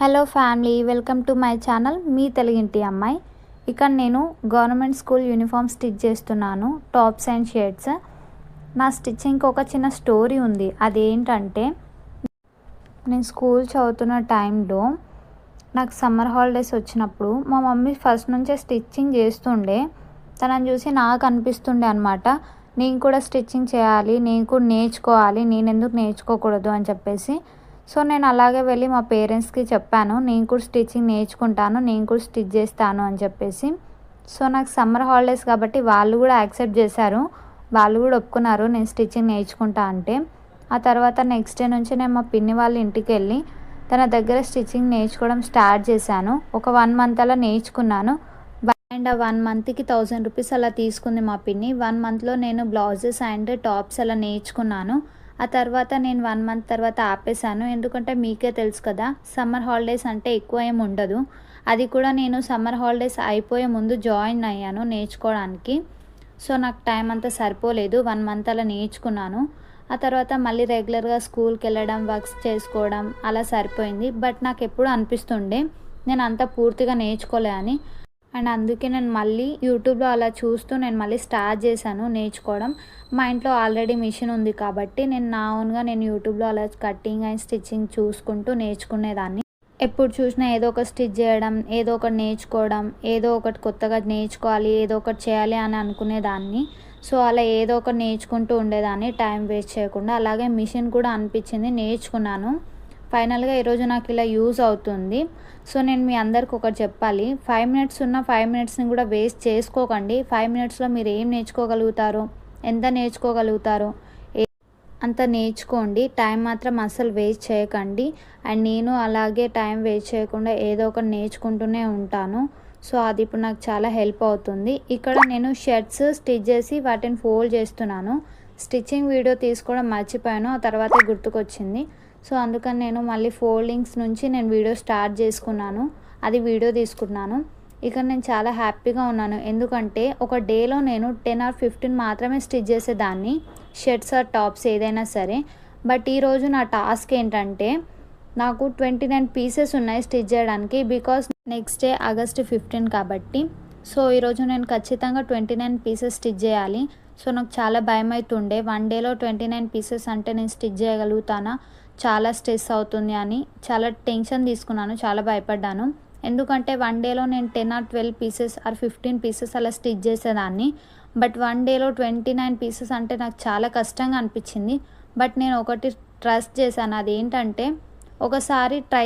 Hello family, welcome to my channel మీ తెలుగింటి అమ్మాయి. ఇక్కడ నేను గవర్నమెంట్ స్కూల్ యూనిఫామ్ స్టిచ్ చేస్తున్నాను, టాప్స్ అండ్ షర్ట్స్. నా స్టిచ్చింగ్కి ఒక చిన్న స్టోరీ ఉంది. అదేంటంటే, నేను స్కూల్ చదువుతున్న టైంలో నాకు సమ్మర్ హాలిడేస్ వచ్చినప్పుడు మా మమ్మీ ఫస్ట్ నుంచే స్టిచ్చింగ్ చేస్తుండే. తనని చూసి నాకు అనిపిస్తుండే అనమాట, నేను కూడా స్టిచ్చింగ్ చేయాలి, నేను కూడా నేర్చుకోవాలి, నేను ఎందుకు నేర్చుకోకూడదు అని చెప్పేసి. సో నేను అలాగే వెళ్ళి మా పేరెంట్స్కి చెప్పాను, నేను కూడా స్టిచ్చింగ్ నేర్చుకుంటాను, నేను కూడా స్టిచ్ చేస్తాను అని చెప్పేసి. సో నాకు సమ్మర్ హాలిడేస్ కాబట్టి వాళ్ళు కూడా యాక్సెప్ట్ చేశారు, వాళ్ళు కూడా ఒప్పుకున్నారు నేను స్టిచ్చింగ్ నేర్చుకుంటా అంటే. ఆ తర్వాత నెక్స్ట్ డే నుంచి నేను మా పిన్ని వాళ్ళ ఇంటికి వెళ్ళి తన దగ్గర స్టిచ్చింగ్ నేర్చుకోవడం స్టార్ట్ చేశాను. ఒక 1 మంత్ అలా నేర్చుకున్నాను. అండ్ ఆ 1 మంత్కి 1000 రూపీస్ అలా తీసుకుంది మా పిన్ని. 1 మంత్లో నేను బ్లౌజెస్ అండ్ టాప్స్ అలా నేర్చుకున్నాను. ఆ తర్వాత నేను 1 మంత్ తర్వాత ఆపేశాను, ఎందుకంటే మీకే తెలుసు కదా, సమ్మర్ హాలిడేస్ అంటే ఎక్కువ ఏమి ఉండదు. అది కూడా నేను సమ్మర్ హాలిడేస్ అయిపోయే ముందు జాయిన్ అయ్యాను నేర్చుకోవడానికి. సో నాకు టైం అంతా సరిపోలేదు, 1 మంత్ అలా నేర్చుకున్నాను. ఆ తర్వాత మళ్ళీ రెగ్యులర్గా స్కూల్కి వెళ్ళడం, వర్క్స్ చేసుకోవడం అలా సరిపోయింది. బట్ నాకు ఎప్పుడు అనిపిస్తుండే నేను అంతా పూర్తిగా నేర్చుకోలే అని. అండ్ అందుకే నేను మళ్ళీ యూట్యూబ్లో అలా చూస్తూ నేను మళ్ళీ స్టార్ట్ చేశాను నేర్చుకోవడం. మా ఇంట్లో ఆల్రెడీ మిషన్ ఉంది కాబట్టి నేను నా ఓన్గా నేను యూట్యూబ్లో అలా కటింగ్ అండ్ స్టిచ్చింగ్ చూసుకుంటూ నేర్చుకునేదాన్ని. ఎప్పుడు చూసినా ఏదో ఒక స్టిచ్ చేయడం, ఏదో ఒకటి నేర్చుకోవడం, ఏదో ఒకటి కొత్తగా నేర్చుకోవాలి, ఏదో ఒకటి చేయాలి అని అనుకునేదాన్ని. సో అలా ఏదో ఒకటి నేర్చుకుంటూ ఉండేదాన్ని, టైం వేస్ట్ చేయకుండా. అలాగే మిషన్ కూడా అనిపించింది, నేర్చుకున్నాను. ఫైనల్గా ఈరోజు నాకు ఇలా యూజ్ అవుతుంది. సో నేను మీ అందరికి ఒకటి చెప్పాలి, 5 మినిట్స్ ఉన్న 5 మినిట్స్ని కూడా వేస్ట్ చేసుకోకండి. 5 మినిట్స్లో మీరు ఏం నేర్చుకోగలుగుతారో, ఎంత నేర్చుకోగలుగుతారో అంత నేర్చుకోండి. టైం మాత్రం అస్సలు వేస్ట్ చేయకండి. అండ్ నేను అలాగే టైం వేస్ట్ చేయకుండా ఏదో ఒకటి నేర్చుకుంటూనే ఉంటాను. సో అది ఇప్పుడు నాకు చాలా హెల్ప్ అవుతుంది. ఇక్కడ నేను షర్ట్స్ స్టిచ్ చేసి వాటిని ఫోల్డ్ చేస్తున్నాను. స్టిచ్చింగ్ వీడియో తీసుకోవడం మర్చిపోయాను, ఆ తర్వాత గుర్తుకొచ్చింది. సో అందుకని నేను మళ్ళీ ఫోల్డింగ్స్ నుంచి నేను వీడియో స్టార్ట్ చేసుకున్నాను, అది వీడియో తీసుకున్నాను. ఇక్కడ నేను చాలా హ్యాపీగా ఉన్నాను, ఎందుకంటే ఒక డేలో నేను 10 or 15 మాత్రమే స్టిచ్ చేసేదాన్ని, షర్ట్స్ ఆర్ టాప్స్ ఏదైనా సరే. బట్ ఈరోజు నా టాస్క్ ఏంటంటే, నాకు 29 పీసెస్ ఉన్నాయి స్టిచ్ చేయడానికి, బికాస్ నెక్స్ట్ డే ఆగస్ట్ 15 కాబట్టి. సో ఈరోజు నేను ఖచ్చితంగా 29 పీసెస్ స్టిచ్ చేయాలి. సో నాకు చాలా భయం అవుతుండే, 1 డేలో 29 పీసెస్ అంటే నేను స్టిచ్ చేయగలుగుతానా, చాలా స్ట్రెస్ అవుతుంది అని చాలా టెన్షన్ తీసుకున్నాను, చాలా భయపడ్డాను. ఎందుకంటే 1 డేలో నేను 10 or 12 పీసెస్ ఆర్ 15 పీసెస్ అలా స్టిచ్ చేసేదాన్ని. బట్ 1 డేలో 29 పీసెస్ అంటే నాకు చాలా కష్టంగా అనిపించింది. బట్ నేను ఒకటి ట్రస్ట్ చేశాను, అదేంటంటే ఒకసారి ట్రై